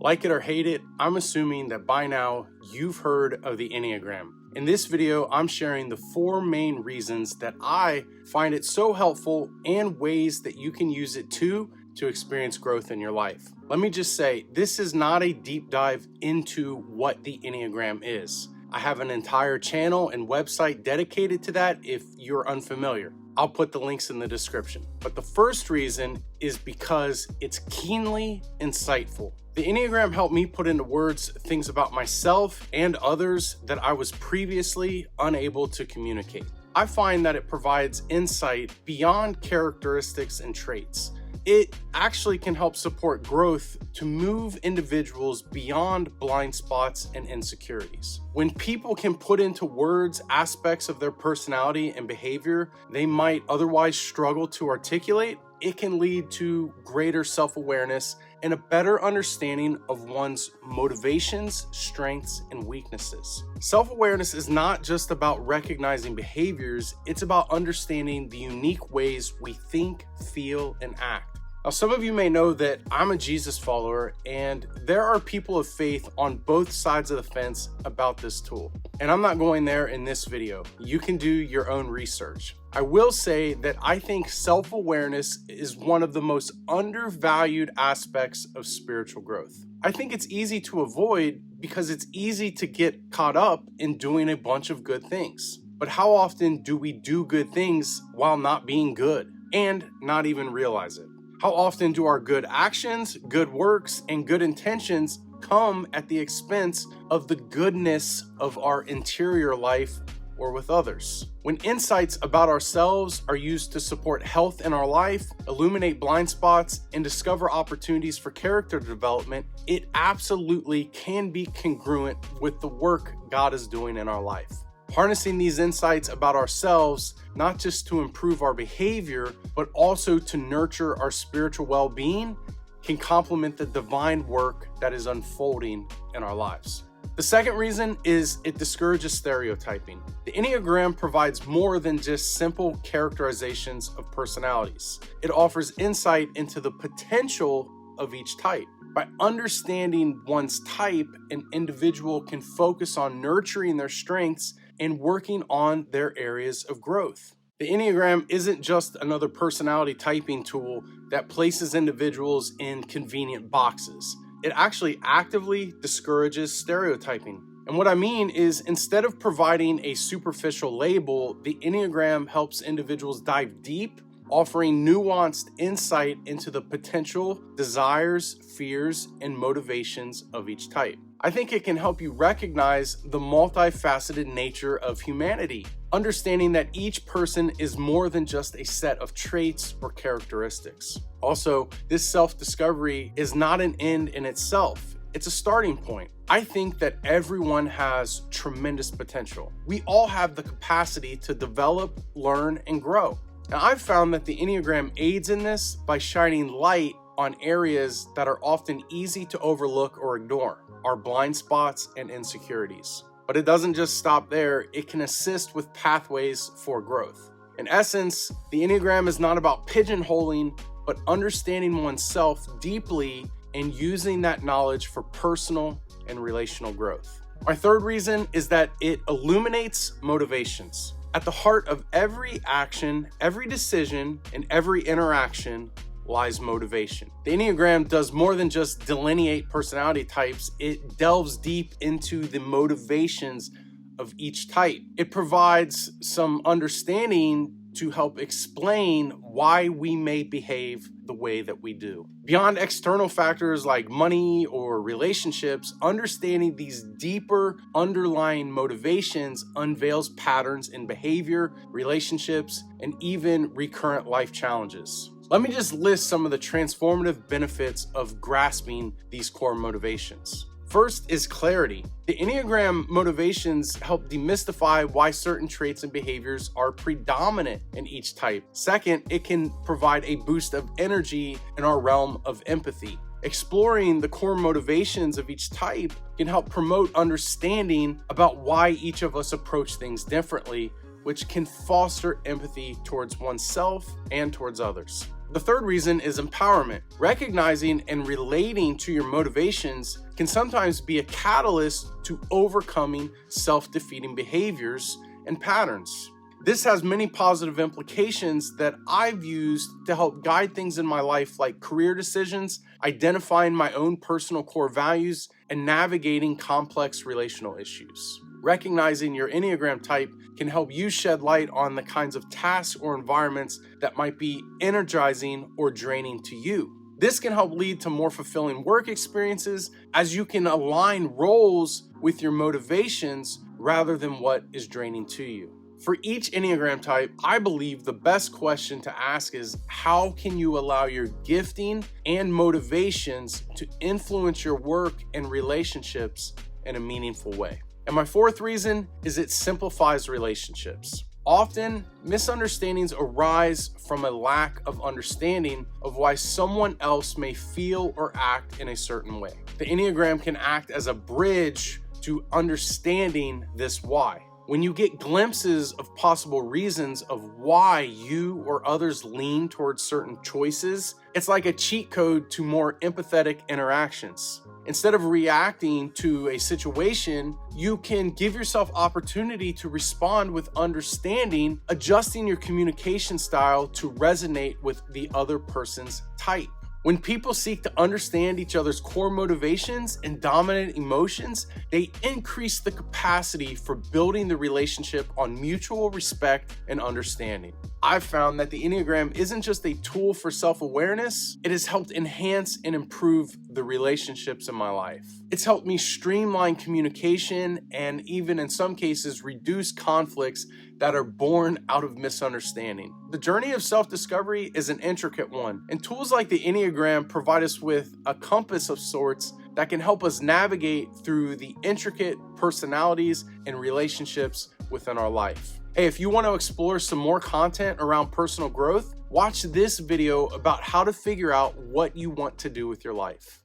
Like it or hate it, I'm assuming that by now you've heard of the Enneagram. In this video, I'm sharing the 4 main reasons that I find it so helpful and ways that you can use it to experience growth in your life. Let me just say, this is not a deep dive into what the Enneagram is. I have an entire channel and website dedicated to that if you're unfamiliar. I'll put the links in the description. But the first reason is because it's keenly insightful. The Enneagram helped me put into words things about myself and others that I was previously unable to communicate. I find that it provides insight beyond characteristics and traits. It actually can help support growth to move individuals beyond blind spots and insecurities. When people can put into words aspects of their personality and behavior they might otherwise struggle to articulate, it can lead to greater self-awareness and a better understanding of one's motivations, strengths, and weaknesses. Self-awareness is not just about recognizing behaviors, it's about understanding the unique ways we think, feel, and act. Now, some of you may know that I'm a Jesus follower, and there are people of faith on both sides of the fence about this tool. And I'm not going there in this video. You can do your own research. I will say that I think self-awareness is one of the most undervalued aspects of spiritual growth. I think it's easy to avoid because it's easy to get caught up in doing a bunch of good things. But how often do we do good things while not being good and not even realize it? How often do our good actions, good works, and good intentions come at the expense of the goodness of our interior life or with others? When insights about ourselves are used to support health in our life, illuminate blind spots, and discover opportunities for character development, it absolutely can be congruent with the work God is doing in our life. Harnessing these insights about ourselves, not just to improve our behavior, but also to nurture our spiritual well-being, can complement the divine work that is unfolding in our lives. The second reason is it discourages stereotyping. The Enneagram provides more than just simple characterizations of personalities. It offers insight into the potential of each type. By understanding one's type, an individual can focus on nurturing their strengths and working on their areas of growth. The Enneagram isn't just another personality typing tool that places individuals in convenient boxes. It actually actively discourages stereotyping. And what I mean is, instead of providing a superficial label, the Enneagram helps individuals dive deep, offering nuanced insight into the potential desires, fears, and motivations of each type. I think it can help you recognize the multifaceted nature of humanity, understanding that each person is more than just a set of traits or characteristics. Also, this self-discovery is not an end in itself. It's a starting point. I think that everyone has tremendous potential. We all have the capacity to develop, learn, and grow. Now, I've found that the Enneagram aids in this by shining light on areas that are often easy to overlook or ignore, our blind spots and insecurities. But it doesn't just stop there, it can assist with pathways for growth. In essence, the Enneagram is not about pigeonholing, but understanding oneself deeply and using that knowledge for personal and relational growth. My third reason is that it illuminates motivations. At the heart of every action, every decision, and every interaction lies motivation. The Enneagram does more than just delineate personality types, it delves deep into the motivations of each type. It provides some understanding to help explain why we may behave the way that we do. Beyond external factors like money or relationships, understanding these deeper underlying motivations unveils patterns in behavior, relationships, and even recurrent life challenges. Let me just list some of the transformative benefits of grasping these core motivations. First is clarity. The Enneagram motivations help demystify why certain traits and behaviors are predominant in each type. Second, it can provide a boost of energy in our realm of empathy. Exploring the core motivations of each type can help promote understanding about why each of us approach things differently, which can foster empathy towards oneself and towards others. The third reason is empowerment. Recognizing and relating to your motivations can sometimes be a catalyst to overcoming self-defeating behaviors and patterns. This has many positive implications that I've used to help guide things in my life, like career decisions, identifying my own personal core values, and navigating complex relational issues. Recognizing your Enneagram type can help you shed light on the kinds of tasks or environments that might be energizing or draining to you. This can help lead to more fulfilling work experiences, as you can align roles with your motivations rather than what is draining to you. For each Enneagram type, I believe the best question to ask is, how can you allow your gifting and motivations to influence your work and relationships in a meaningful way? And my fourth reason is it simplifies relationships. Often, misunderstandings arise from a lack of understanding of why someone else may feel or act in a certain way. The Enneagram can act as a bridge to understanding this why. When you get glimpses of possible reasons of why you or others lean towards certain choices, it's like a cheat code to more empathetic interactions. Instead of reacting to a situation, you can give yourself opportunity to respond with understanding, adjusting your communication style to resonate with the other person's type. When people seek to understand each other's core motivations and dominant emotions, they increase the capacity for building the relationship on mutual respect and understanding. I've found that the Enneagram isn't just a tool for self-awareness, it has helped enhance and improve the relationships in my life. It's helped me streamline communication and even in some cases reduce conflicts that are born out of misunderstanding. The journey of self-discovery is an intricate one, and tools like the Enneagram provide us with a compass of sorts that can help us navigate through the intricate personalities and relationships within our life. Hey, if you want to explore some more content around personal growth, watch this video about how to figure out what you want to do with your life.